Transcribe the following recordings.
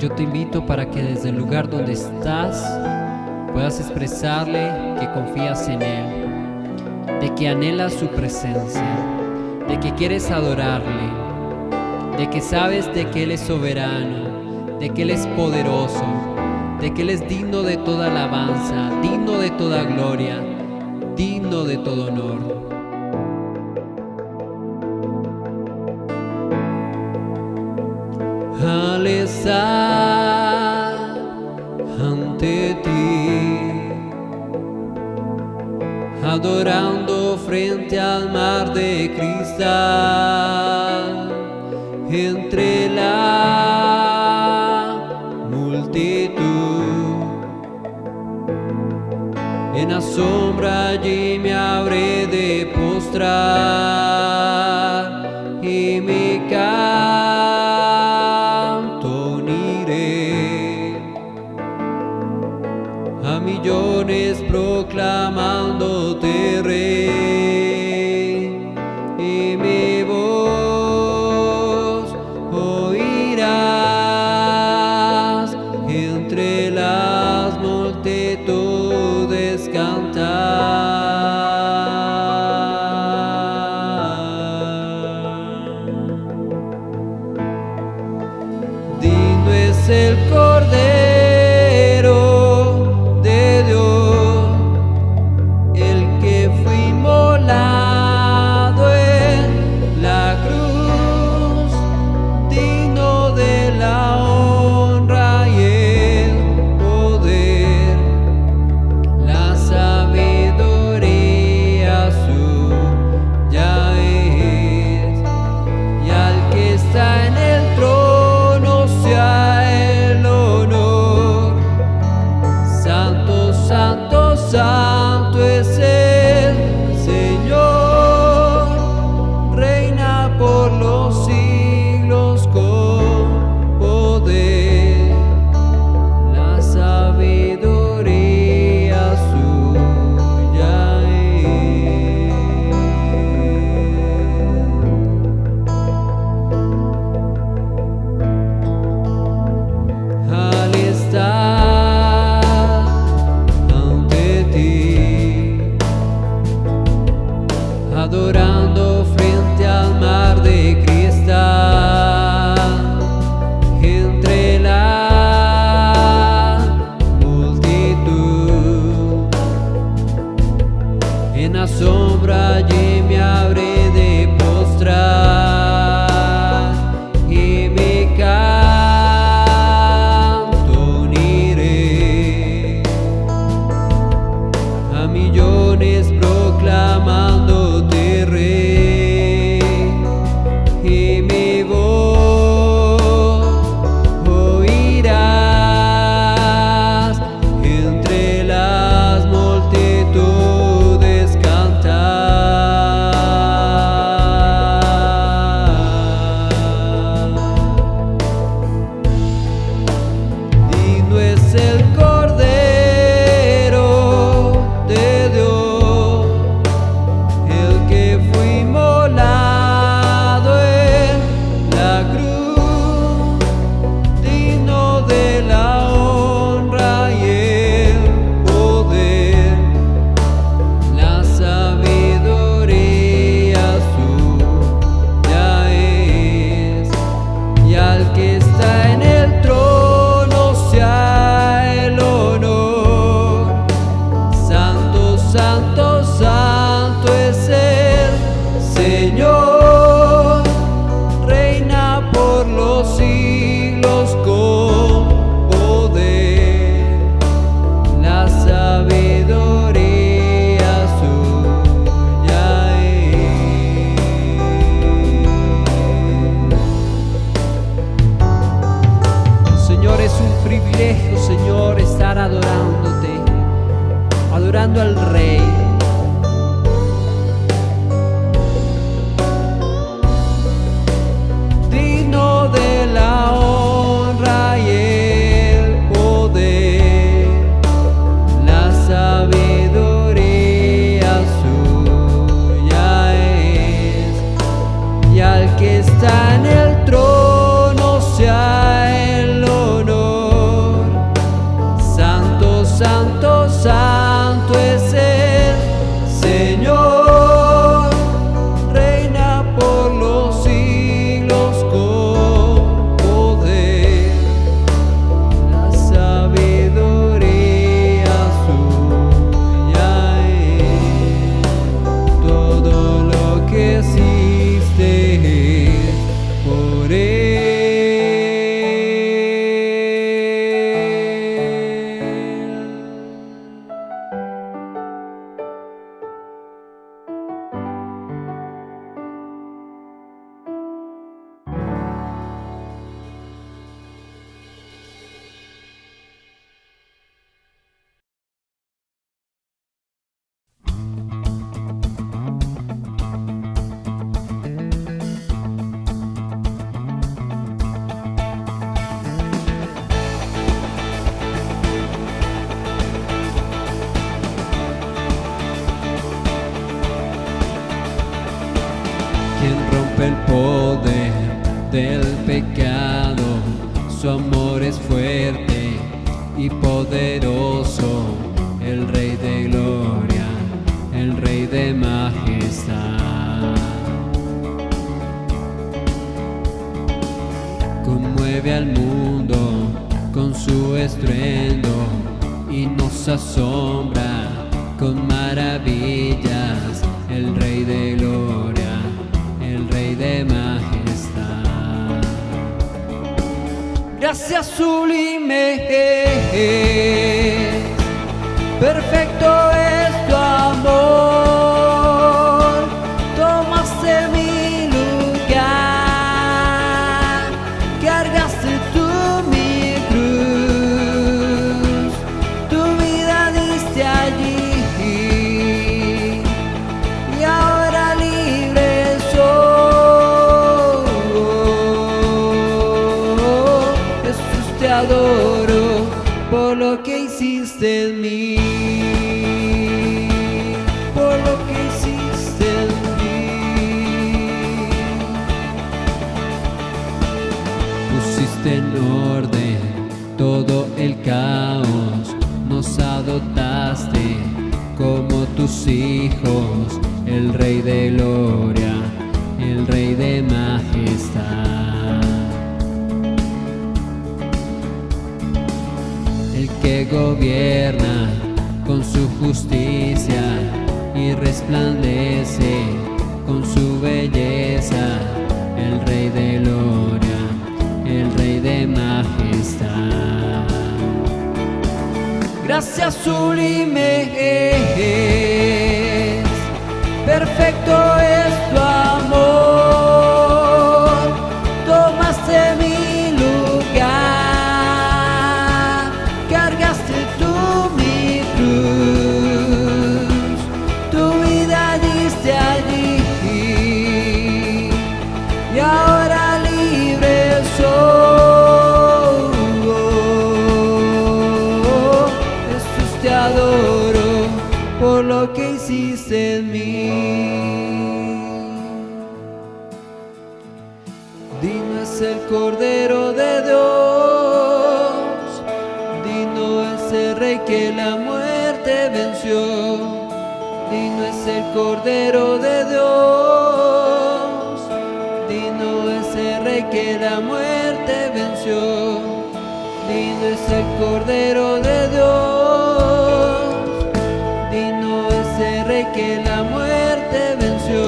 Yo te invito para que desde el lugar donde estás puedas expresarle que confías en Él, de que anhelas su presencia, de que quieres adorarle, de que sabes de que Él es soberano, de que Él es poderoso, de que Él es digno de toda alabanza, digno de toda gloria, digno de todo honor. Al estar ante ti, adorando frente al mar de cristal, entre la multitud, en la sombra allí me habré de postrar y mi canto uniré a millones proclamándote Rey, y mi voz oirás entre las multitudes cantar. Digno es el Cordero de Dios, el que fue inmolado en la cruz, digno de la honra y el poder, la sabiduría suya es, y al que está en el trono sea el honor. Santo, santo, santo es el Señor, reina por los siglos con poder, la sabiduría suya es. Al estar ante ti, adorando frente al mar de cristal, entre la multitud, en la sombra allí me habré de postrar y mi canto uniré a millones proclamándote Rey, y mi voz oirás entre las multitudes cantar. quien rompe el poder del pecado. Su amor es fuerte y poderoso, el Rey de gloria, el Rey de majestad. Conmueve al mundo con su estruendo y nos asombra con maravillas, el Rey de gloria, el Rey de majestad. Gracias sublime, perfecto es tu amor, tomaste mi lugar, cargaste tú mi cruz, tu vida diste allí, y ahora libre soy. Jesús, te adoro por lo que hiciste en mí, por lo que hiciste en mí. Pusiste en orden todo el caos, nos adoptaste como tus hijos, el Rey de gloria, el Rey de majestad. El que gobierna con su justicia y resplandece con su belleza, el Rey de gloria, el Rey de majestad. Gracias sublime es, perfecto es tu amor, tomaste mi lugar, cargaste tú mi cruz, tu vida diste allí, y ahora libre soy. Jesús, te adoro por lo que hiciste en mí. Digno es el Cordero de Dios, digno es el Rey que la muerte venció, digno es el Cordero de Dios, digno es el Rey que la muerte venció, digno es el Cordero de Dios, digno es el Rey que la muerte venció,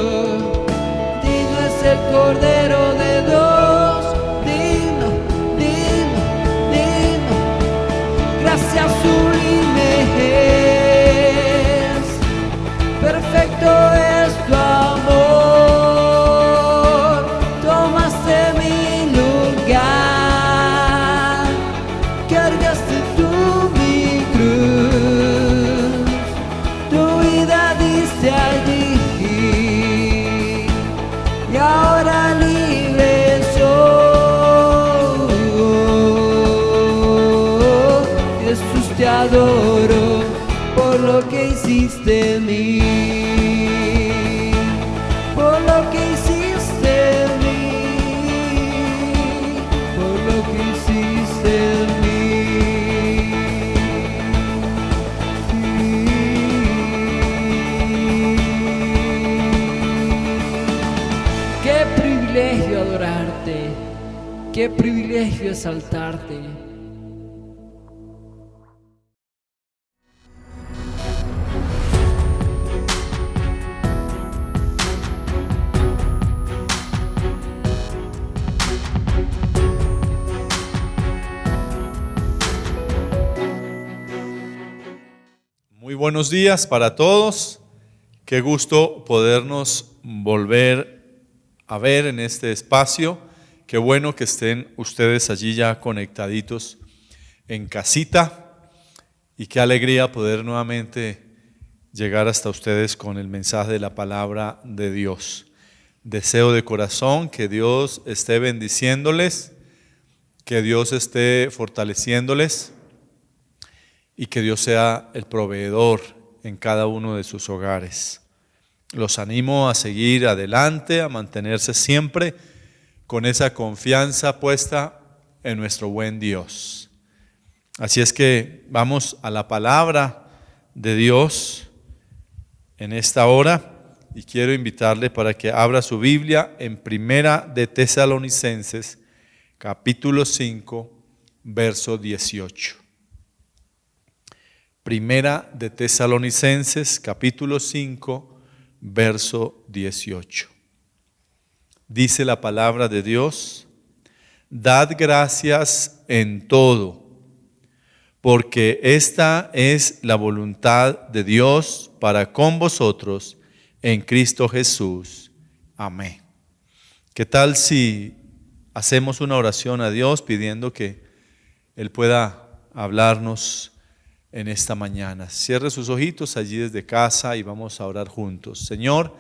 digno es el Cordero de Dios, digno, digno, digno. Gracias sublime es, perfecto es tu amor, tomaste mi lugar, cargaste tú mi cruz, tu vida diste allí, y ahora libre soy. Jesús, te adoro por lo que hiciste en mí, por lo que hiciste en mí, por lo que hiciste en mí. Qué privilegio adorarte, qué privilegio exaltarte. Muy buenos días para todos. Qué gusto podernos volver a ver en este espacio. Qué bueno que estén ustedes allí ya conectaditos en casita, y qué alegría poder nuevamente llegar hasta ustedes con el mensaje de la palabra de Dios. Deseo de corazón que Dios esté bendiciéndoles, que Dios esté fortaleciéndoles y que Dios sea el proveedor en cada uno de sus hogares. Los animo a seguir adelante, a mantenerse siempre con esa confianza puesta en nuestro buen Dios. Así es que vamos a la palabra de Dios en esta hora y quiero invitarle para que abra su Biblia en Primera de Tesalonicenses, capítulo 5, verso 18. Primera de Tesalonicenses, capítulo 5, verso 18. Dice la palabra de Dios: dad gracias en todo, porque esta es la voluntad de Dios para con vosotros en Cristo Jesús. Amén. ¿Qué tal si hacemos una oración a Dios pidiendo que Él pueda hablarnos en esta mañana? Cierre sus ojitos allí desde casa y vamos a orar juntos. Señor,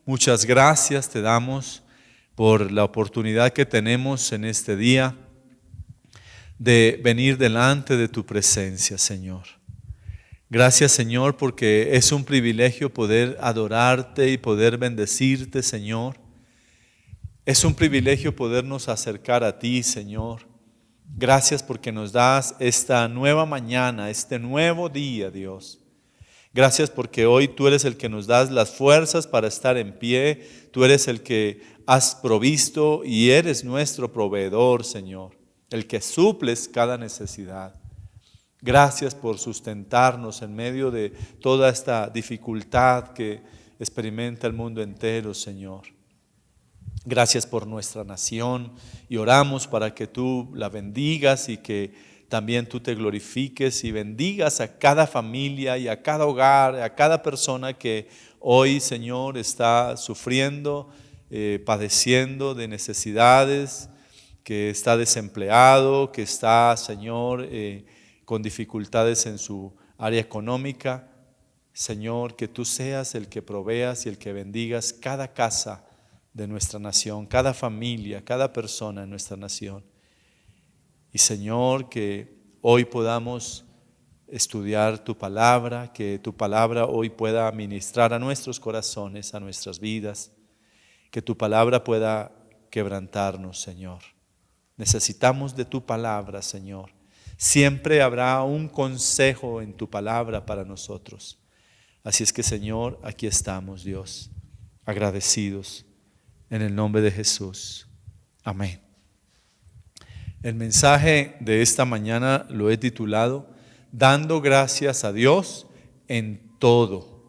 muchas gracias te damos por la oportunidad que tenemos en este día de venir delante de tu presencia, Señor. Gracias, Señor, porque es un privilegio poder adorarte y poder bendecirte, Señor. Es un privilegio podernos acercar a ti, Señor. Gracias porque nos das esta nueva mañana, este nuevo día, Dios. Gracias porque hoy tú eres el que nos das las fuerzas para estar en pie. Tú eres el que has provisto y eres nuestro proveedor, Señor, el que suples cada necesidad. Gracias por sustentarnos en medio de toda esta dificultad que experimenta el mundo entero, Señor. Gracias por nuestra nación y oramos para que tú la bendigas y que también tú te glorifiques y bendigas a cada familia y a cada hogar, a cada persona que hoy, Señor, está sufriendo, padeciendo de necesidades, que está desempleado, que está, Señor, con dificultades en su área económica. Señor, que tú seas el que proveas y el que bendigas cada casa de nuestra nación, cada familia, cada persona en nuestra nación. Y Señor, que hoy podamos estudiar tu palabra, que tu palabra hoy pueda ministrar a nuestros corazones, a nuestras vidas, que tu palabra pueda quebrantarnos, Señor. Necesitamos de tu palabra, Señor. Siempre habrá un consejo en tu palabra para nosotros. Así es que, Señor, aquí estamos, Dios, agradecidos en el nombre de Jesús. Amén. El mensaje de esta mañana lo he titulado Dando gracias a Dios en todo.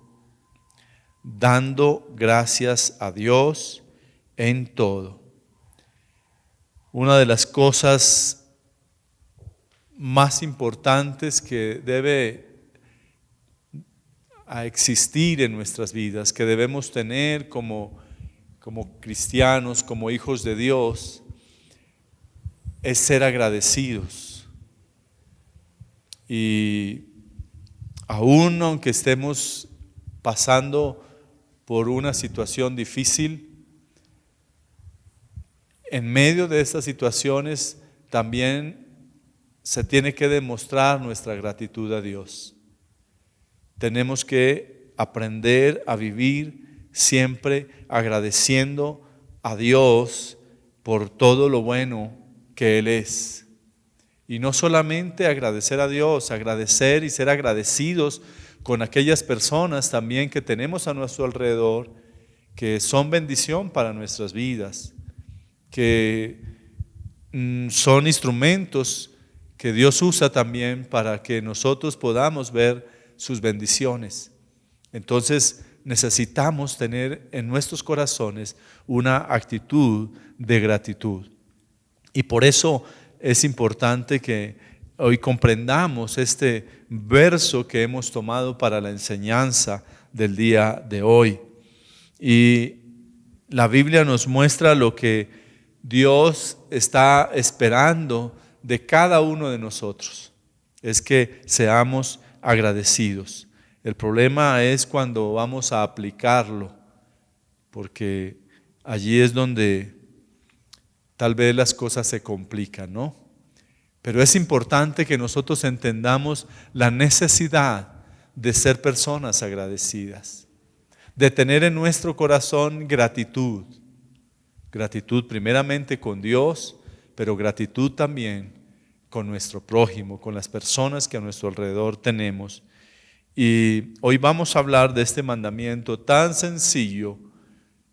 Dando gracias a Dios en todo. Una de las cosas más importantes que debe existir en nuestras vidas, que debemos tener como cristianos, como hijos de Dios, es ser agradecidos. Y aún aunque estemos pasando por una situación difícil, en medio de estas situaciones también se tiene que demostrar nuestra gratitud a Dios. Tenemos que aprender a vivir siempre agradeciendo a Dios por todo lo bueno que Él es. Y no solamente agradecer a Dios, agradecer y ser agradecidos con aquellas personas también que tenemos a nuestro alrededor, que son bendición para nuestras vidas, que son instrumentos que Dios usa también para que nosotros podamos ver sus bendiciones. Entonces necesitamos tener en nuestros corazones una actitud de gratitud. Y por eso es importante que hoy comprendamos este verso que hemos tomado para la enseñanza del día de hoy. Y la Biblia nos muestra lo que Dios está esperando de cada uno de nosotros, es que seamos agradecidos. El problema es cuando vamos a aplicarlo, porque allí es donde tal vez las cosas se complican, ¿no? Pero es importante que nosotros entendamos la necesidad de ser personas agradecidas, de tener en nuestro corazón gratitud. Gratitud primeramente con Dios, pero gratitud también con nuestro prójimo, con las personas que a nuestro alrededor tenemos. Y hoy vamos a hablar de este mandamiento tan sencillo,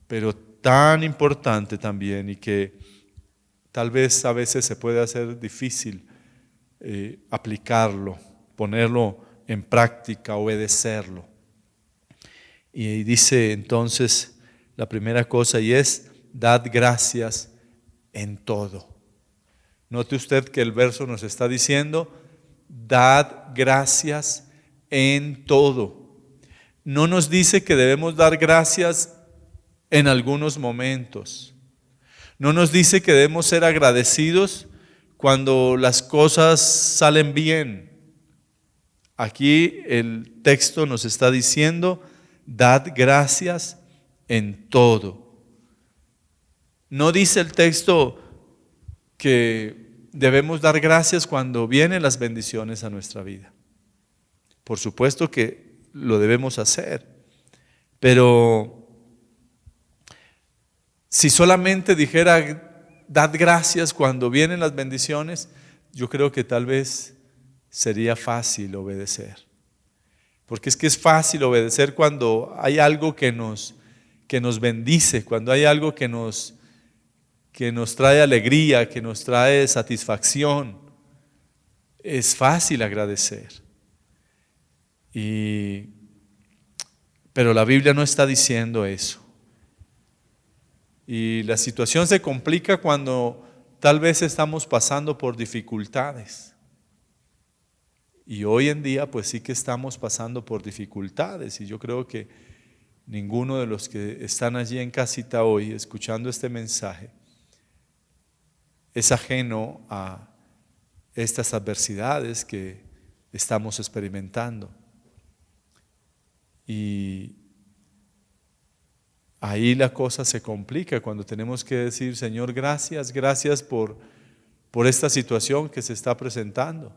pero tan importante también, y que tal vez a veces se puede hacer difícil aplicarlo, ponerlo en práctica, obedecerlo. Y dice entonces la primera cosa, y es: dad gracias en todo. Note usted que el verso nos está diciendo: dad gracias en todo. No nos dice que debemos dar gracias en algunos momentos. No nos dice que debemos ser agradecidos cuando las cosas salen bien. Aquí el texto nos está diciendo: dad gracias en todo. No dice el texto que debemos dar gracias cuando vienen las bendiciones a nuestra vida. Por supuesto que lo debemos hacer, pero si solamente dijera dad gracias cuando vienen las bendiciones, yo creo que tal vez sería fácil obedecer. Porque es que es fácil obedecer cuando hay algo que nos bendice, cuando hay algo que nos trae alegría, que nos trae satisfacción. Es fácil agradecer. Pero la Biblia no está diciendo eso. Y la situación se complica cuando tal vez estamos pasando por dificultades. Y hoy en día pues sí que estamos pasando por dificultades, y yo creo que ninguno de los que están allí en casita hoy escuchando este mensaje es ajeno a estas adversidades que estamos experimentando. Y ahí la cosa se complica cuando tenemos que decir: Señor, gracias por esta situación que se está presentando.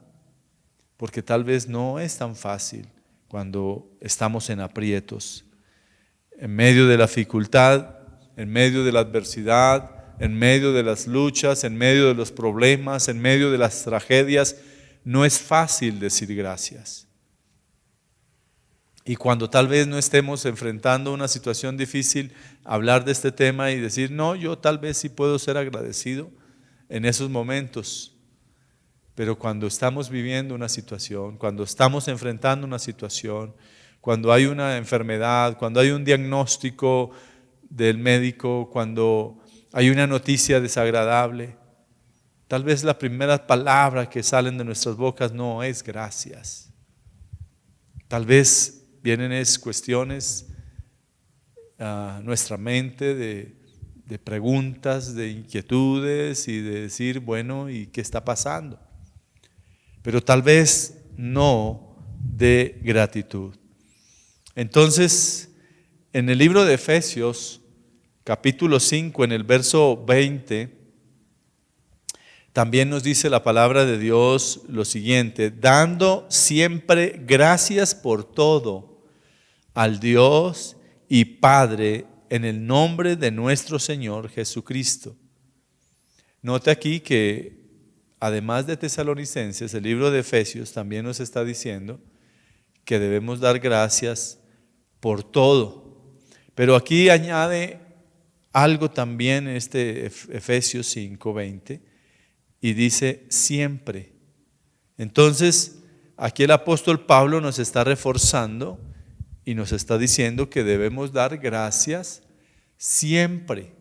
Porque tal vez no es tan fácil cuando estamos en aprietos, en medio de la dificultad, en medio de la adversidad, en medio de las luchas, en medio de los problemas, en medio de las tragedias. No es fácil decir gracias. Y cuando tal vez no estemos enfrentando una situación difícil, hablar de este tema y decir: no, yo tal vez sí puedo ser agradecido en esos momentos. Pero cuando estamos viviendo una situación, cuando estamos enfrentando una situación, cuando hay una enfermedad, cuando hay un diagnóstico del médico, cuando hay una noticia desagradable, tal vez la primera palabra que salen de nuestras bocas no es gracias. Tal vez vienen cuestiones a nuestra mente de preguntas, de inquietudes, y de decir: bueno, ¿y qué está pasando? Pero tal vez no de gratitud. Entonces, en el libro de Efesios, capítulo 5, en el verso 20, también nos dice la palabra de Dios lo siguiente: dando siempre gracias por todo al Dios y Padre en el nombre de nuestro Señor Jesucristo. Note aquí que además de Tesalonicenses, el libro de Efesios también nos está diciendo que debemos dar gracias por todo. Pero aquí añade algo también en este Efesios 5:20, y dice siempre. Entonces, aquí el apóstol Pablo nos está reforzando y nos está diciendo que debemos dar gracias siempre.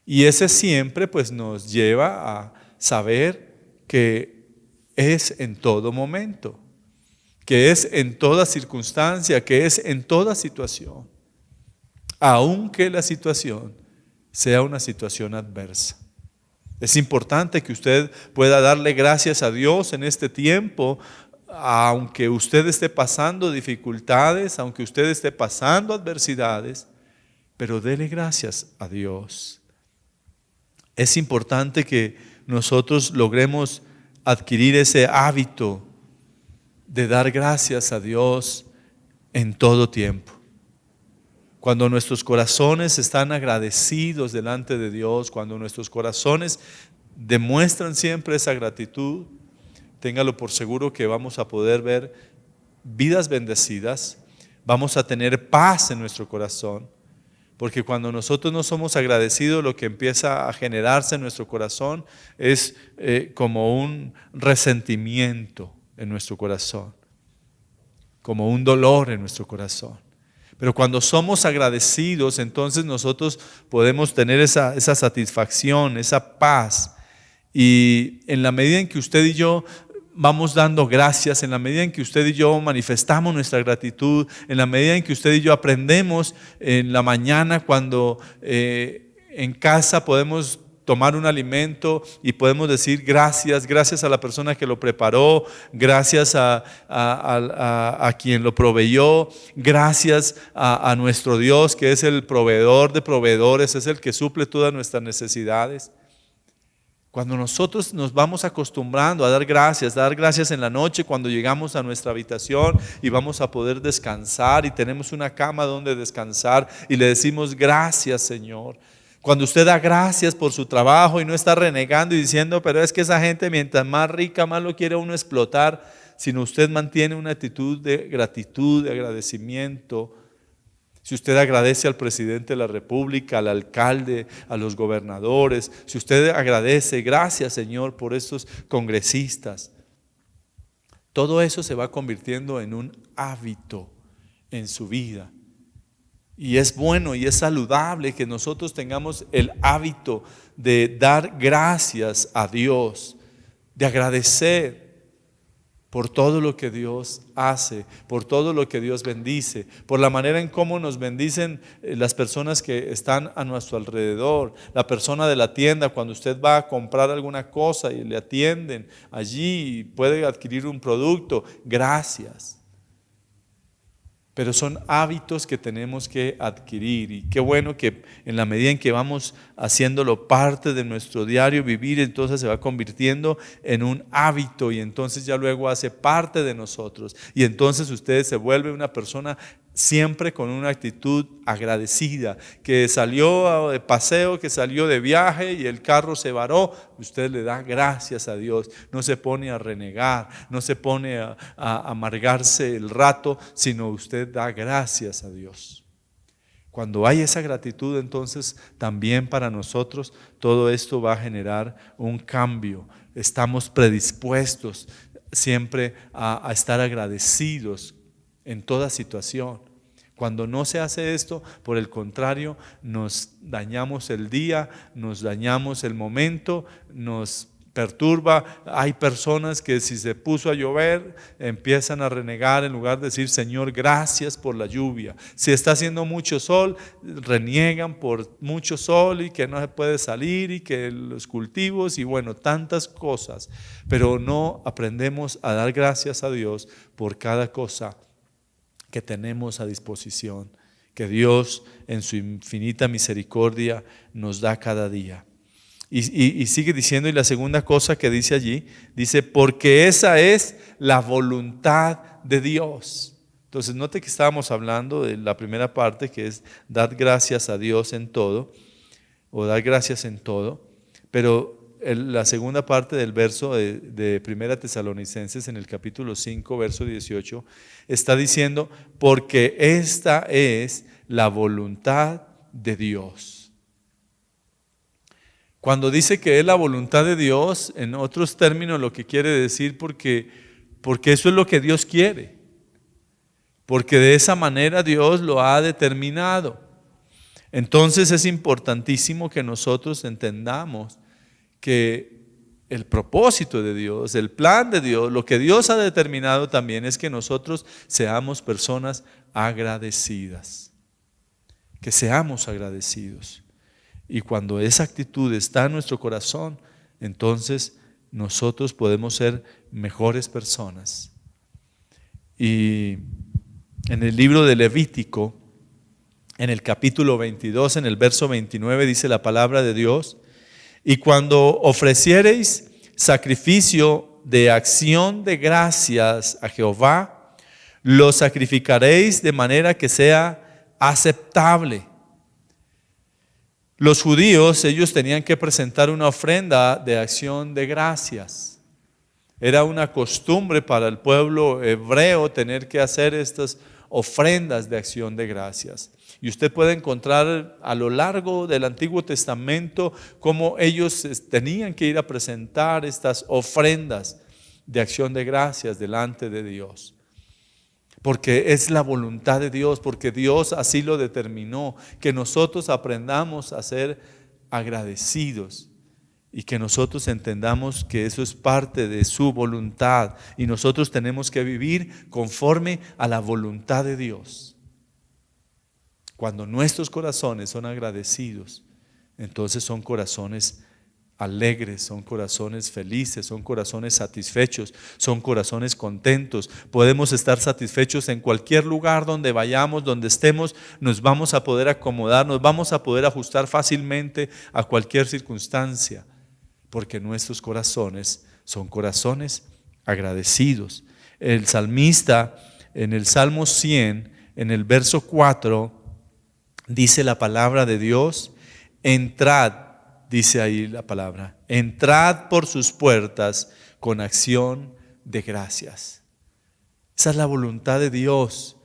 Y ese siempre pues nos lleva a saber que es en todo momento, que es en toda circunstancia, que es en toda situación, aunque la situación sea una situación adversa. Es importante que usted pueda darle gracias a Dios en este tiempo, aunque usted esté pasando dificultades, aunque usted esté pasando adversidades, pero dele gracias a Dios. Es importante que nosotros logremos adquirir ese hábito de dar gracias a Dios en todo tiempo. Cuando nuestros corazones están agradecidos delante de Dios, cuando nuestros corazones demuestran siempre esa gratitud, téngalo por seguro que vamos a poder ver vidas bendecidas, vamos a tener paz en nuestro corazón, porque cuando nosotros no somos agradecidos, lo que empieza a generarse en nuestro corazón es como un resentimiento en nuestro corazón, como un dolor en nuestro corazón. Pero cuando somos agradecidos, entonces nosotros podemos tener esa satisfacción, esa paz. Y en la medida en que usted y yo vamos dando gracias, en la medida en que usted y yo manifestamos nuestra gratitud, en la medida en que usted y yo aprendemos en la mañana cuando en casa podemos tomar un alimento y podemos decir gracias a la persona que lo preparó, gracias a quien lo proveyó, gracias a nuestro Dios que es el proveedor de proveedores, es el que suple todas nuestras necesidades. Cuando nosotros nos vamos acostumbrando a dar gracias en la noche cuando llegamos a nuestra habitación y vamos a poder descansar y tenemos una cama donde descansar y le decimos gracias, Señor. Cuando usted da gracias por su trabajo y no está renegando y diciendo, pero es que esa gente mientras más rica, más lo quiere uno explotar, sino usted mantiene una actitud de gratitud, de agradecimiento. Si usted agradece al presidente de la República, al alcalde, a los gobernadores, si usted agradece, gracias Señor por estos congresistas, todo eso se va convirtiendo en un hábito en su vida. Y es bueno y es saludable que nosotros tengamos el hábito de dar gracias a Dios, de agradecer por todo lo que Dios hace, por todo lo que Dios bendice, por la manera en cómo nos bendicen las personas que están a nuestro alrededor, la persona de la tienda, cuando usted va a comprar alguna cosa y le atienden allí y puede adquirir un producto, gracias. Pero son hábitos que tenemos que adquirir y qué bueno que en la medida en que vamos haciéndolo parte de nuestro diario vivir, entonces se va convirtiendo en un hábito y entonces ya luego hace parte de nosotros y entonces usted se vuelve una persona siempre con una actitud agradecida, que salió de paseo, que salió de viaje y el carro se varó, usted le da gracias a Dios, no se pone a renegar, no se pone a amargarse el rato, sino usted da gracias a Dios. Cuando hay esa gratitud, entonces también para nosotros todo esto va a generar un cambio. Estamos predispuestos siempre a estar agradecidos en toda situación. Cuando no se hace esto, por el contrario, nos dañamos el día, nos dañamos el momento, nos perturba. Hay personas que si se puso a llover, empiezan a renegar en lugar de decir, Señor, gracias por la lluvia. Si está haciendo mucho sol, reniegan por mucho sol y que no se puede salir y que los cultivos y bueno, tantas cosas. Pero no aprendemos a dar gracias a Dios por cada cosa que tenemos a disposición, que Dios en su infinita misericordia nos da cada día. Y sigue diciendo, y la segunda cosa que dice allí, dice, porque esa es la voluntad de Dios. Entonces note que estábamos hablando de la primera parte, que es dar gracias a Dios en todo, o dar gracias en todo, pero la segunda parte del verso de 1 Tesalonicenses en el capítulo 5, verso 18, está diciendo, porque esta es la voluntad de Dios. Cuando dice que es la voluntad de Dios, en otros términos lo que quiere decir porque eso es lo que Dios quiere, porque de esa manera Dios lo ha determinado. Entonces es importantísimo que nosotros entendamos que el propósito de Dios, el plan de Dios, lo que Dios ha determinado también es que nosotros seamos personas agradecidas, que seamos agradecidos. Y cuando esa actitud está en nuestro corazón, entonces nosotros podemos ser mejores personas. Y en el libro de Levítico, en el capítulo 22, en el verso 29, dice la palabra de Dios, y cuando ofreciereis sacrificio de acción de gracias a Jehová, lo sacrificaréis de manera que sea aceptable. Los judíos, ellos tenían que presentar una ofrenda de acción de gracias. Era una costumbre para el pueblo hebreo tener que hacer estas ofrendas de acción de gracias. Y usted puede encontrar a lo largo del Antiguo Testamento cómo ellos tenían que ir a presentar estas ofrendas de acción de gracias delante de Dios. Porque es la voluntad de Dios, porque Dios así lo determinó, que nosotros aprendamos a ser agradecidos y que nosotros entendamos que eso es parte de su voluntad y nosotros tenemos que vivir conforme a la voluntad de Dios. Cuando nuestros corazones son agradecidos, entonces son corazones alegres, son corazones felices, son corazones satisfechos, son corazones contentos. Podemos estar satisfechos en cualquier lugar donde vayamos, donde estemos, nos vamos a poder acomodar, nos vamos a poder ajustar fácilmente a cualquier circunstancia, porque nuestros corazones son corazones agradecidos. El salmista en el Salmo 100, en el verso 4, dice la palabra de Dios: entrad, dice ahí la palabra, entrad por sus puertas con acción de gracias. Esa es la voluntad de Dios,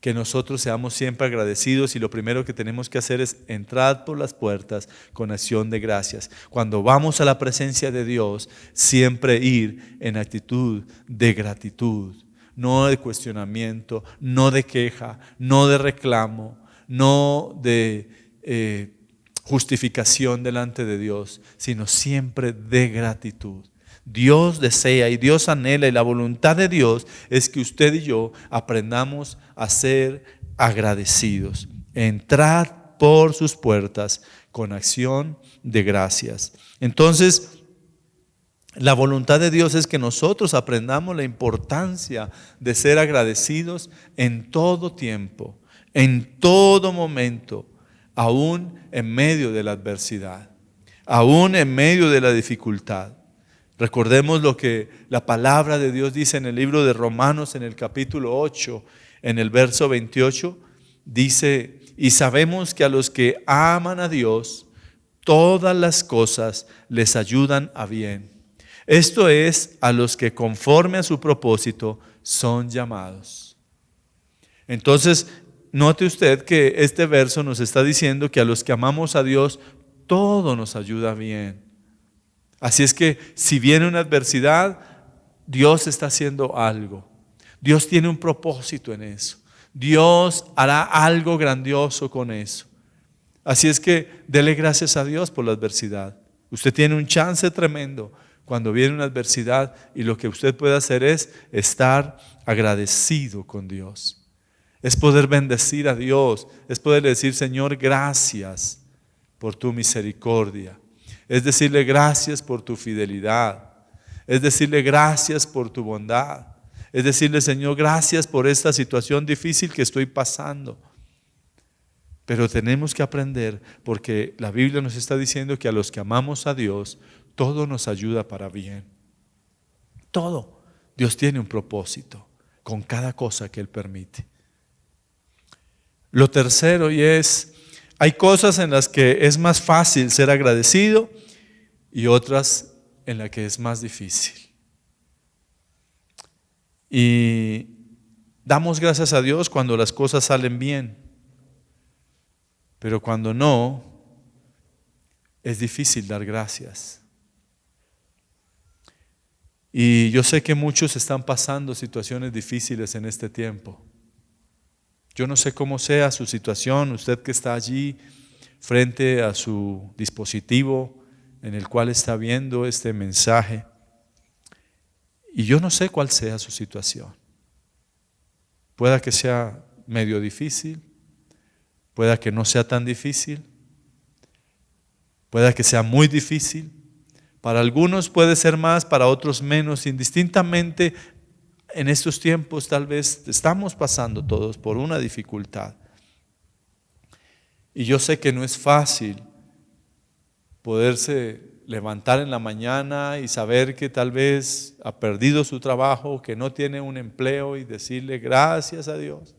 que nosotros seamos siempre agradecidos, y lo primero que tenemos que hacer es entrar por las puertas con acción de gracias. Cuando vamos a la presencia de Dios, siempre ir en actitud de gratitud, no de cuestionamiento, no de queja, no de reclamo, no de justificación delante de Dios, sino siempre de gratitud. Dios desea y Dios anhela, y la voluntad de Dios es que usted y yo aprendamos a ser agradecidos. Entrad por sus puertas con acción de gracias. Entonces, la voluntad de Dios es que nosotros aprendamos la importancia de ser agradecidos en todo tiempo, en todo momento, aún en medio de la adversidad, aún en medio de la dificultad. Recordemos lo que la palabra de Dios dice en el libro de Romanos, en el capítulo 8, en el verso 28, dice: y sabemos que a los que aman a Dios, todas las cosas les ayudan a bien. Esto es, a los que conforme a su propósito son llamados. Entonces, note usted que este verso nos está diciendo que a los que amamos a Dios, todo nos ayuda bien. Así es que si viene una adversidad, Dios está haciendo algo. Dios tiene un propósito en eso. Dios hará algo grandioso con eso. Así es que dele gracias a Dios por la adversidad. Usted tiene un chance tremendo cuando viene una adversidad, y lo que usted puede hacer es estar agradecido con Dios. Es poder bendecir a Dios, es poder decir: Señor, gracias por tu misericordia. Es decirle gracias por tu fidelidad. Es decirle gracias por tu bondad. Es decirle: Señor, gracias por esta situación difícil que estoy pasando. Pero tenemos que aprender, porque la Biblia nos está diciendo que a los que amamos a Dios, todo nos ayuda para bien. Todo. Dios tiene un propósito con cada cosa que Él permite. Lo tercero, y es: hay cosas en las que es más fácil ser agradecido y otras en las que es más difícil. Y damos gracias a Dios cuando las cosas salen bien, pero cuando no, es difícil dar gracias. Y yo sé que muchos están pasando situaciones difíciles en este tiempo. Yo no sé cómo sea su situación, usted que está allí frente a su dispositivo en el cual está viendo este mensaje, y yo no sé cuál sea su situación. Pueda que sea medio difícil, pueda que no sea tan difícil, pueda que sea muy difícil. Para algunos puede ser más, para otros menos. Indistintamente, en estos tiempos tal vez estamos pasando todos por una dificultad. Y yo sé que no es fácil poderse levantar en la mañana y saber que tal vez ha perdido su trabajo, que no tiene un empleo, y decirle gracias a Dios.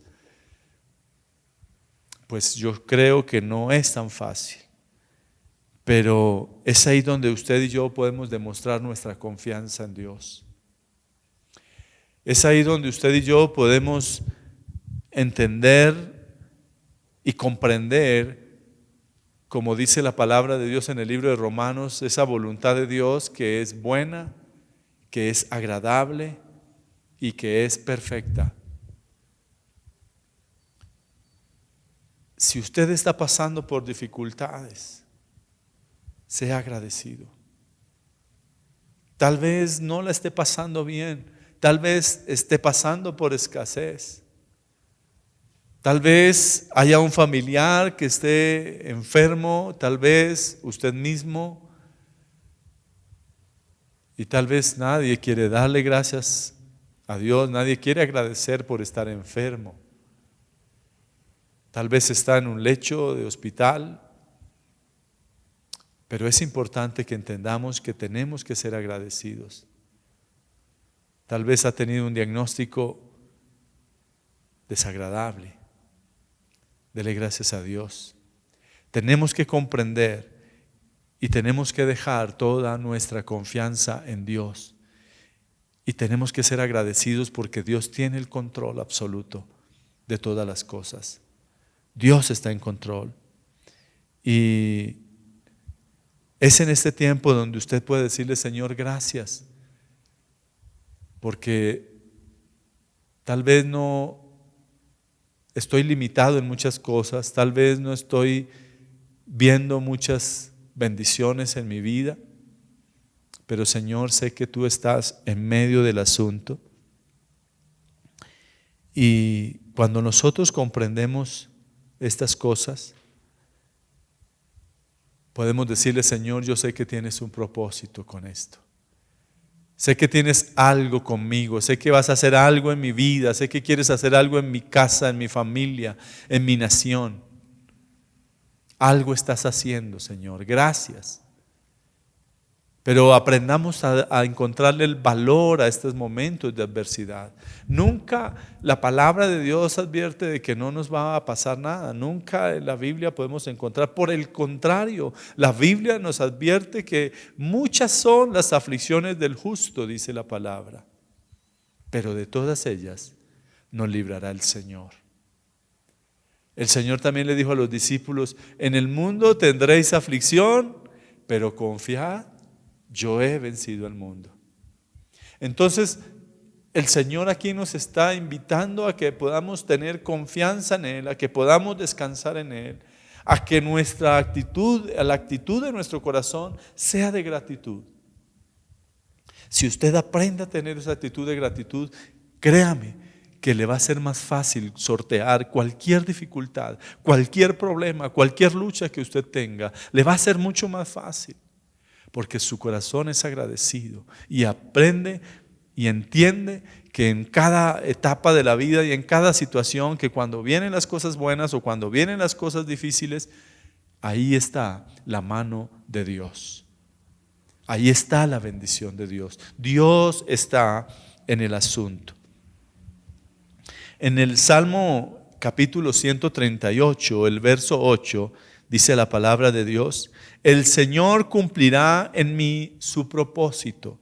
pues yo creo que no es tan fácil. Pero es ahí donde usted y yo podemos demostrar nuestra confianza en Dios. Es ahí donde usted y yo podemos entender y comprender, como dice la palabra de Dios en el libro de Romanos, esa voluntad de Dios que es buena, que es agradable y que es perfecta. Si usted está pasando por dificultades, sea agradecido. Tal vez no la esté pasando bien, tal vez esté pasando por escasez, tal vez haya un familiar que esté enfermo, tal vez usted mismo, y tal vez nadie quiere darle gracias a Dios, nadie quiere agradecer por estar enfermo. Tal vez está en un lecho de hospital. Pero es importante que entendamos que tenemos que ser agradecidos. Tal vez ha tenido un diagnóstico desagradable. Dele gracias a Dios. Tenemos que comprender y tenemos que dejar toda nuestra confianza en Dios. Y tenemos que ser agradecidos porque Dios tiene el control absoluto de todas las cosas. Dios está en control. Y es en este tiempo donde usted puede decirle: Señor, gracias, porque tal vez no estoy limitado en muchas cosas, tal vez no estoy viendo muchas bendiciones en mi vida, pero Señor, sé que tú estás en medio del asunto. Y cuando nosotros comprendemos estas cosas, podemos decirle: Señor, yo sé que tienes un propósito con esto. Sé que tienes algo conmigo, sé que vas a hacer algo en mi vida, sé que quieres hacer algo en mi casa, en mi familia, en mi nación. Algo estás haciendo, Señor, gracias. Pero aprendamos a encontrarle el valor a estos momentos de adversidad. Nunca la palabra de Dios advierte de que no nos va a pasar nada. Nunca en la Biblia podemos encontrar. Por el contrario, la Biblia nos advierte que muchas son las aflicciones del justo, dice la palabra. Pero de todas ellas nos librará el Señor. El Señor también le dijo a los discípulos: en el mundo tendréis aflicción, pero confiad, yo he vencido al mundo. Entonces, el Señor aquí nos está invitando a que podamos tener confianza en Él, a que podamos descansar en Él, a que nuestra actitud, la actitud de nuestro corazón sea de gratitud. Si usted aprende a tener esa actitud de gratitud, créame que le va a ser más fácil sortear cualquier dificultad, cualquier problema, cualquier lucha que usted tenga. Le va a ser mucho más fácil. Porque su corazón es agradecido y aprende y entiende que en cada etapa de la vida y en cada situación, que cuando vienen las cosas buenas o cuando vienen las cosas difíciles, ahí está la mano de Dios. Ahí está la bendición de Dios. Dios está en el asunto. En el Salmo capítulo 138, el verso 8, dice la palabra de Dios: el Señor cumplirá en mí su propósito.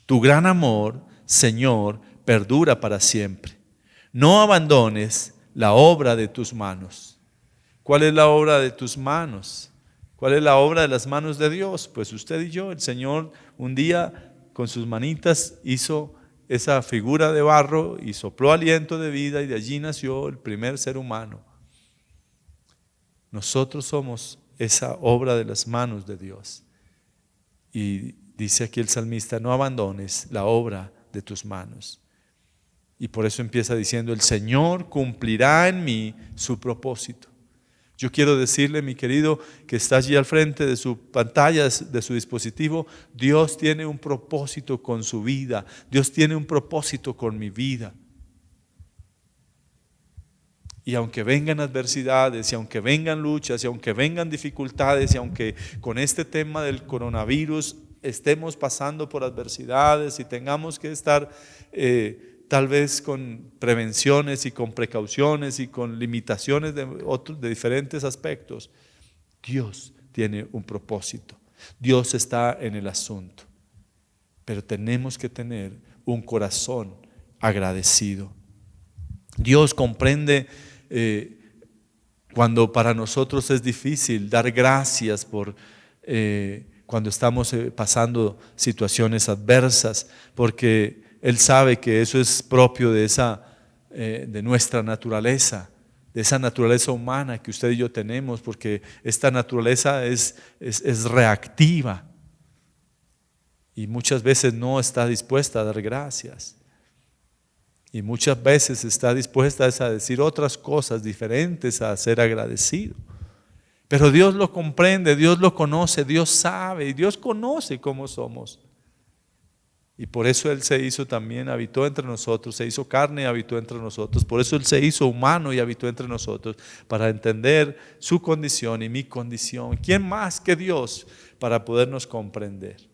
Tu gran amor, Señor, perdura para siempre. No abandones la obra de tus manos. ¿Cuál es la obra de tus manos? ¿Cuál es la obra de las manos de Dios? Pues usted y yo. El Señor un día con sus manitas hizo esa figura de barro y sopló aliento de vida, y de allí nació el primer ser humano. Nosotros somos esa obra de las manos de Dios. Y dice aquí el salmista: no abandones la obra de tus manos. Y por eso empieza diciendo: el Señor cumplirá en mí su propósito. Yo quiero decirle, mi querido, que está allí al frente de su pantalla, de su dispositivo: Dios tiene un propósito con su vida. Dios tiene un propósito con mi vida. Y aunque vengan adversidades, y aunque vengan luchas, y aunque vengan dificultades, y aunque con este tema del coronavirus estemos pasando por adversidades y tengamos que estar tal vez con prevenciones y con precauciones y con limitaciones de diferentes aspectos. Dios tiene un propósito. Dios está en el asunto. Pero tenemos que tener un corazón agradecido. Dios comprende cuando para nosotros es difícil dar gracias por cuando estamos pasando situaciones adversas, porque Él sabe que eso es propio de nuestra naturaleza, de esa naturaleza humana que usted y yo tenemos, porque esta naturaleza es reactiva y muchas veces no está dispuesta a dar gracias. Y muchas veces está dispuesta a decir otras cosas diferentes a ser agradecido. Pero Dios lo comprende, Dios lo conoce, Dios sabe y Dios conoce cómo somos. Y por eso Él se hizo también, habitó entre nosotros, se hizo carne y habitó entre nosotros. Por eso Él se hizo humano y habitó entre nosotros, para entender su condición y mi condición. ¿Quién más que Dios para podernos comprender?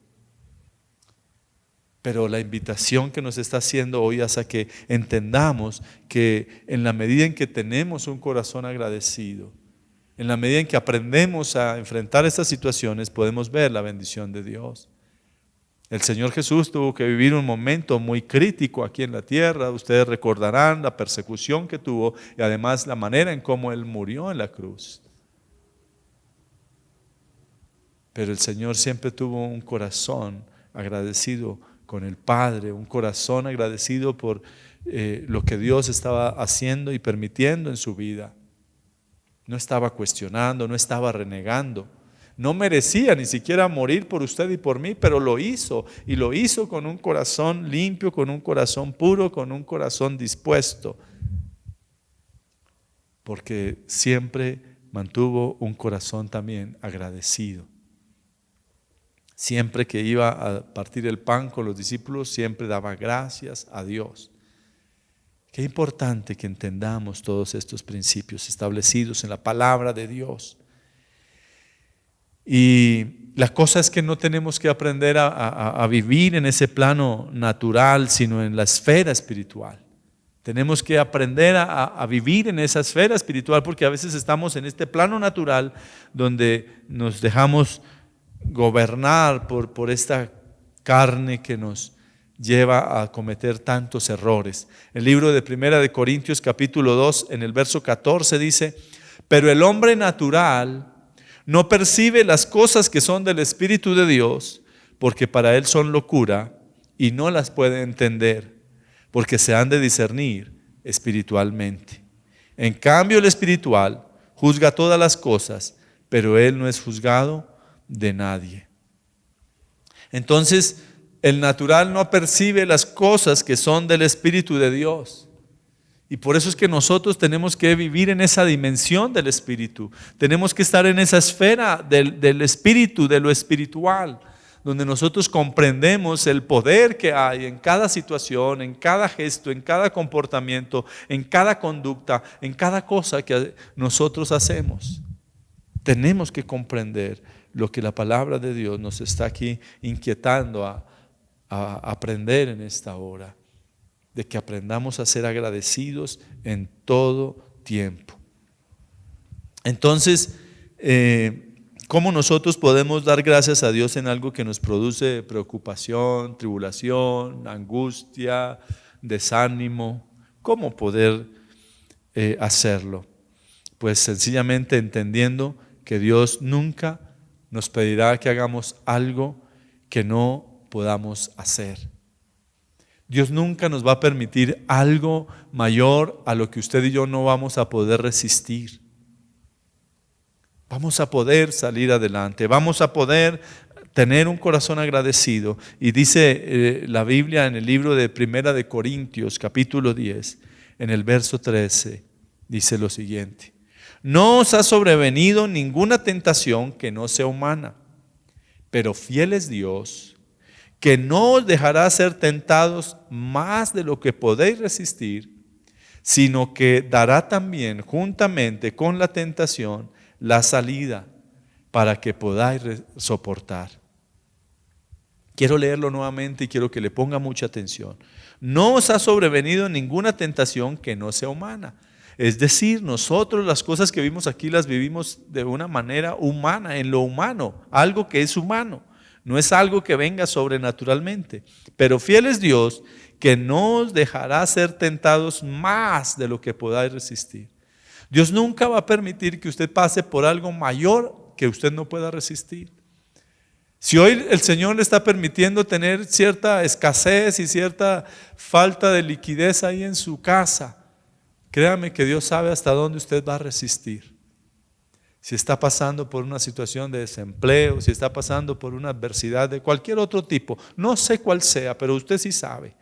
Pero la invitación que nos está haciendo hoy es a que entendamos que en la medida en que tenemos un corazón agradecido, en la medida en que aprendemos a enfrentar estas situaciones, podemos ver la bendición de Dios. El Señor Jesús tuvo que vivir un momento muy crítico aquí en la tierra. Ustedes recordarán la persecución que tuvo y además la manera en cómo Él murió en la cruz. Pero el Señor siempre tuvo un corazón agradecido con el Padre, un corazón agradecido por lo que Dios estaba haciendo y permitiendo en su vida. No estaba cuestionando, no estaba renegando. No merecía ni siquiera morir por usted y por mí, pero lo hizo. Y lo hizo con un corazón limpio, con un corazón puro, con un corazón dispuesto. Porque siempre mantuvo un corazón también agradecido. Siempre que iba a partir el pan con los discípulos, siempre daba gracias a Dios. Qué importante que entendamos todos estos principios establecidos en la palabra de Dios. Y la cosa es que no tenemos que aprender a vivir en ese plano natural, sino en la esfera espiritual. Tenemos que aprender a vivir en esa esfera espiritual, porque a veces estamos en este plano natural donde nos dejamos gobernar por esta carne que nos lleva a cometer tantos errores. El libro de Primera de Corintios capítulo 2 en el verso 14 dice: pero el hombre natural no percibe las cosas que son del Espíritu de Dios, porque para él son locura y no las puede entender, porque se han de discernir espiritualmente. En cambio el espiritual juzga todas las cosas, pero él no es juzgado de nadie. Entonces, el natural no percibe las cosas que son del Espíritu de Dios. Y por eso es que nosotros tenemos que vivir en esa dimensión del Espíritu. Tenemos que estar en esa esfera del Espíritu, de lo espiritual, donde nosotros comprendemos el poder que hay en cada situación, en cada gesto, en cada comportamiento, en cada conducta, en cada cosa que nosotros hacemos. Tenemos que comprender lo que la palabra de Dios nos está aquí inquietando a aprender en esta hora, de que aprendamos a ser agradecidos en todo tiempo. Entonces, ¿cómo nosotros podemos dar gracias a Dios en algo que nos produce preocupación, tribulación, angustia, desánimo? ¿Cómo poder hacerlo? Pues sencillamente entendiendo que Dios nunca nos pedirá que hagamos algo que no podamos hacer. Dios nunca nos va a permitir algo mayor a lo que usted y yo no vamos a poder resistir. Vamos a poder salir adelante, vamos a poder tener un corazón agradecido. Y dice la Biblia en el libro de Primera de Corintios, capítulo 10, en el verso 13, dice lo siguiente: no os ha sobrevenido ninguna tentación que no sea humana, pero fiel es Dios, que no os dejará ser tentados más de lo que podéis resistir, sino que dará también juntamente con la tentación la salida para que podáis soportar. Quiero leerlo nuevamente y quiero que le ponga mucha atención. No os ha sobrevenido ninguna tentación que no sea humana. Es decir, nosotros las cosas que vimos aquí las vivimos de una manera humana, en lo humano, algo que es humano. No es algo que venga sobrenaturalmente. Pero fiel es Dios, que no os dejará ser tentados más de lo que podáis resistir. Dios nunca va a permitir que usted pase por algo mayor que usted no pueda resistir. Si hoy el Señor le está permitiendo tener cierta escasez y cierta falta de liquidez ahí en su casa, créame que Dios sabe hasta dónde usted va a resistir. Si está pasando por una situación de desempleo, si está pasando por una adversidad de cualquier otro tipo, no sé cuál sea, pero usted sí sabe.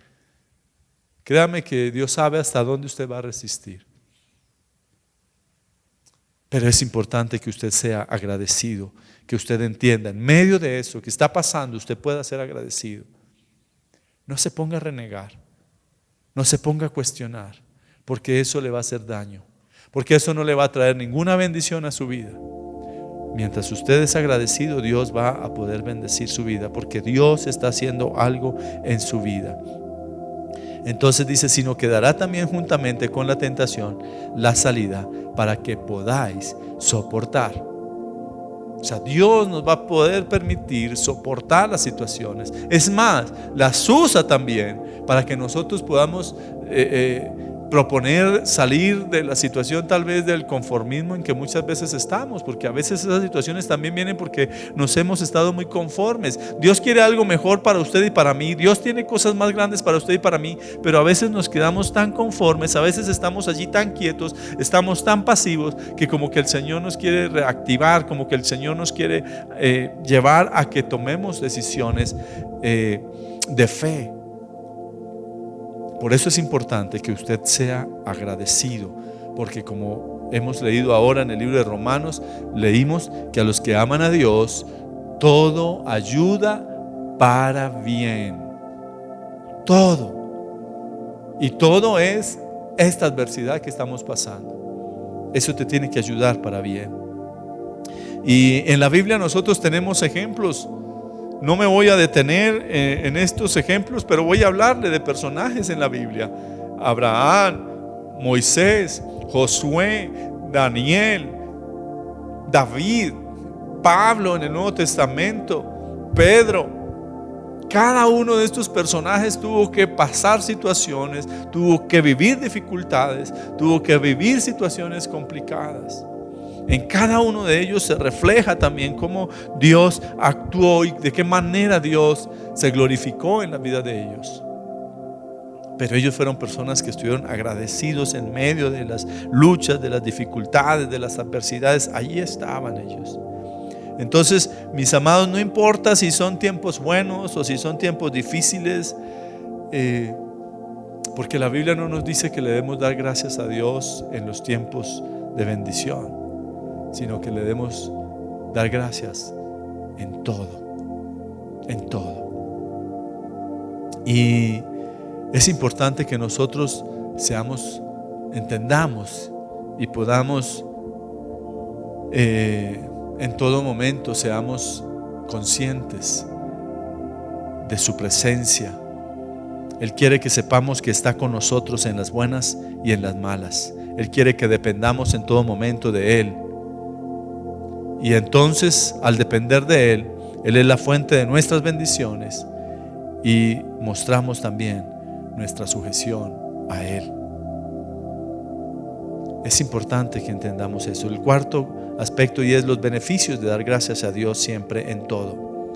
Créame que Dios sabe hasta dónde usted va a resistir. Pero es importante que usted sea agradecido, que usted entienda, en medio de eso que está pasando, usted pueda ser agradecido. No se ponga a renegar, no se ponga a cuestionar, porque eso le va a hacer daño, porque eso no le va a traer ninguna bendición a su vida. Mientras usted es agradecido, Dios va a poder bendecir su vida, porque Dios está haciendo algo en su vida. Entonces dice, sino que dará también juntamente con la tentación la salida para que podáis soportar. O sea, Dios nos va a poder permitir soportar las situaciones. Es más, las usa también para que nosotros podamos proponer salir de la situación tal vez del conformismo en que muchas veces estamos, porque a veces esas situaciones también vienen porque nos hemos estado muy conformes. Dios quiere algo mejor para usted y para mí, Dios tiene cosas más grandes para usted y para mí, pero a veces nos quedamos tan conformes, a veces estamos allí tan quietos, estamos tan pasivos, que como que el Señor nos quiere reactivar, como que el Señor nos quiere llevar a que tomemos decisiones de fe. Por eso es importante que usted sea agradecido, porque como hemos leído ahora en el libro de Romanos, leímos que a los que aman a Dios, todo ayuda para bien. Todo. Y todo es esta adversidad que estamos pasando. Eso te tiene que ayudar para bien. Y en la Biblia nosotros tenemos ejemplos. No me voy a detener en estos ejemplos, pero voy a hablarle de personajes en la Biblia. Abraham, Moisés, Josué, Daniel, David, Pablo en el Nuevo Testamento, Pedro. Cada uno de estos personajes tuvo que pasar situaciones, tuvo que vivir dificultades, tuvo que vivir situaciones complicadas. En cada uno de ellos se refleja también cómo Dios actuó y de qué manera Dios se glorificó en la vida de ellos. Pero ellos fueron personas que estuvieron agradecidos en medio de las luchas, de las dificultades, de las adversidades. Allí estaban ellos. Entonces, mis amados, no importa si son tiempos buenos o si son tiempos difíciles, porque la Biblia no nos dice que le debemos dar gracias a Dios en los tiempos de bendición, sino que le debemos dar gracias en todo, en todo. Y es importante que nosotros entendamos y podamos en todo momento seamos conscientes de su presencia. Él quiere que sepamos que está con nosotros en las buenas y en las malas. Él quiere que dependamos en todo momento de Él. Y entonces, al depender de Él, Él es la fuente de nuestras bendiciones y mostramos también nuestra sujeción a Él. Es importante que entendamos eso. El cuarto aspecto y es los beneficios de dar gracias a Dios siempre en todo.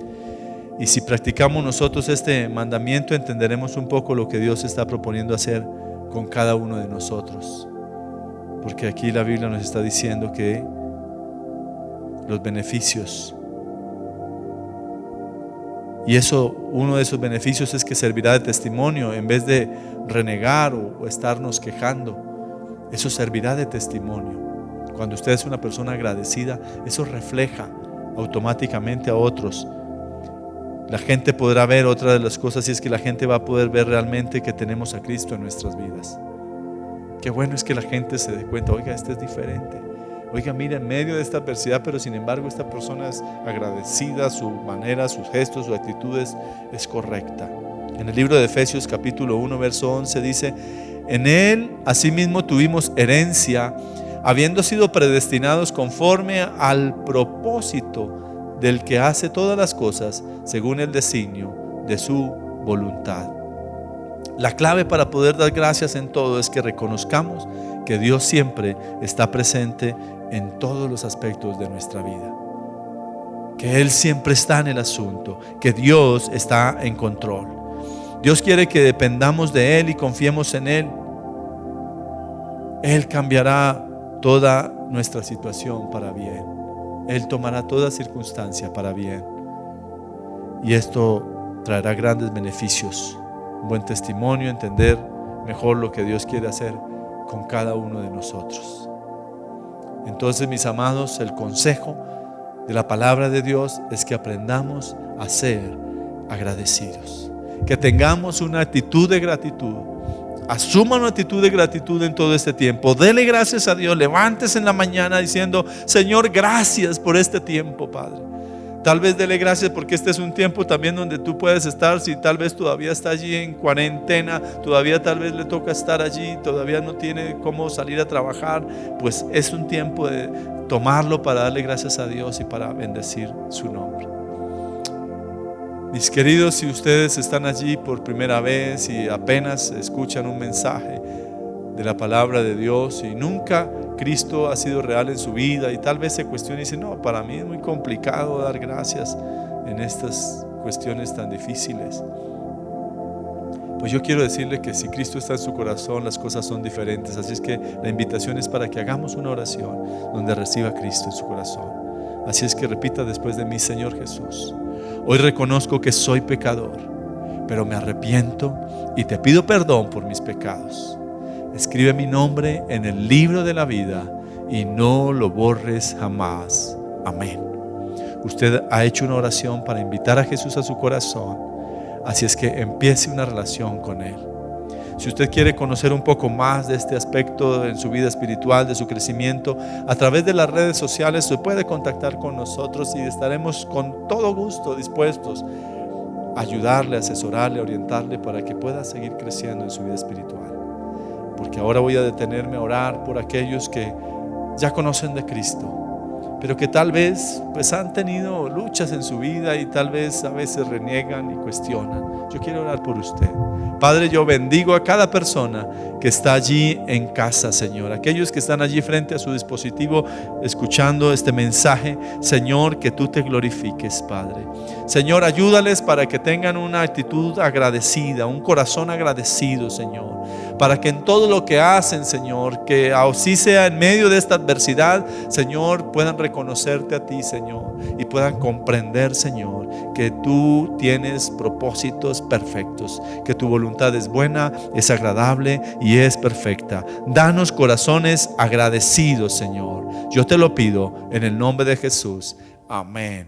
Y si practicamos nosotros este mandamiento, entenderemos un poco lo que Dios está proponiendo hacer con cada uno de nosotros. Porque aquí la Biblia nos está diciendo que los beneficios, y eso, uno de esos beneficios es que servirá de testimonio en vez de renegar o estarnos quejando. Eso servirá de testimonio. Cuando usted es una persona agradecida, eso refleja automáticamente a otros. La gente podrá ver, otra de las cosas, y es que la gente va a poder ver realmente que tenemos a Cristo en nuestras vidas. Qué bueno es que la gente se dé cuenta, oiga, este es diferente. Oiga, mira, en medio de esta adversidad, pero sin embargo esta persona es agradecida, su manera, sus gestos, su actitud es correcta. En el libro de Efesios capítulo 1 verso 11 dice: en Él asimismo tuvimos herencia, habiendo sido predestinados conforme al propósito del que hace todas las cosas según el designio de su voluntad. La clave para poder dar gracias en todo es que reconozcamos que Dios siempre está presente en todos los aspectos de nuestra vida, que Él siempre está en el asunto, que Dios está en control. Dios quiere que dependamos de Él y confiemos en Él. Él cambiará toda nuestra situación para bien. Él tomará toda circunstancia para bien. Y esto traerá grandes beneficios, un buen testimonio, entender mejor lo que Dios quiere hacer con cada uno de nosotros. Entonces, mis amados, el consejo de la palabra de Dios es que aprendamos a ser agradecidos, que tengamos una actitud de gratitud. Asuma una actitud de gratitud en todo este tiempo. Dele gracias a Dios. Levántese en la mañana diciendo: Señor, gracias por este tiempo, Padre. Tal vez dele gracias porque este es un tiempo también donde tú puedes estar. Si tal vez todavía está allí en cuarentena, todavía tal vez le toca estar allí, todavía no tiene cómo salir a trabajar, pues es un tiempo de tomarlo para darle gracias a Dios y para bendecir su nombre. Mis queridos, si ustedes están allí por primera vez y apenas escuchan un mensaje de la palabra de Dios y nunca Cristo ha sido real en su vida, y tal vez se cuestiona y dice: no, para mí es muy complicado dar gracias en estas cuestiones tan difíciles. Pues yo quiero decirle que si Cristo está en su corazón, las cosas son diferentes. Así es que la invitación es para que hagamos una oración donde reciba a Cristo en su corazón. Así es que repita después de mí: Señor Jesús, hoy reconozco que soy pecador, pero me arrepiento y te pido perdón por mis pecados. Escribe mi nombre en el libro de la vida y no lo borres jamás. Amén. Usted ha hecho una oración para invitar a Jesús a su corazón. Así es que empiece una relación con Él. Si usted quiere conocer un poco más de este aspecto en su vida espiritual, de su crecimiento, a través de las redes sociales se puede contactar con nosotros y estaremos con todo gusto dispuestos a ayudarle, a asesorarle, a orientarle para que pueda seguir creciendo en su vida espiritual. Porque ahora voy a detenerme a orar por aquellos que ya conocen de Cristo, pero que tal vez pues han tenido luchas en su vida y tal vez a veces reniegan y cuestionan. Yo quiero orar por usted. Padre, yo bendigo a cada persona que está allí en casa, Señor. Aquellos que están allí frente a su dispositivo escuchando este mensaje, Señor, que tú te glorifiques, Padre. Señor, ayúdales para que tengan una actitud agradecida, un corazón agradecido, Señor. Para que en todo lo que hacen, Señor, que así sea en medio de esta adversidad, Señor, puedan reconocerte a ti, Señor, y puedan comprender, Señor, que tú tienes propósitos perfectos, que tu voluntad es buena, es agradable y es perfecta. Danos corazones agradecidos, Señor. Yo te lo pido en el nombre de Jesús. Amén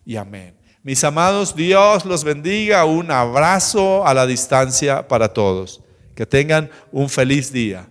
y amén. Mis amados, Dios los bendiga. Un abrazo a la distancia para todos. Que tengan un feliz día.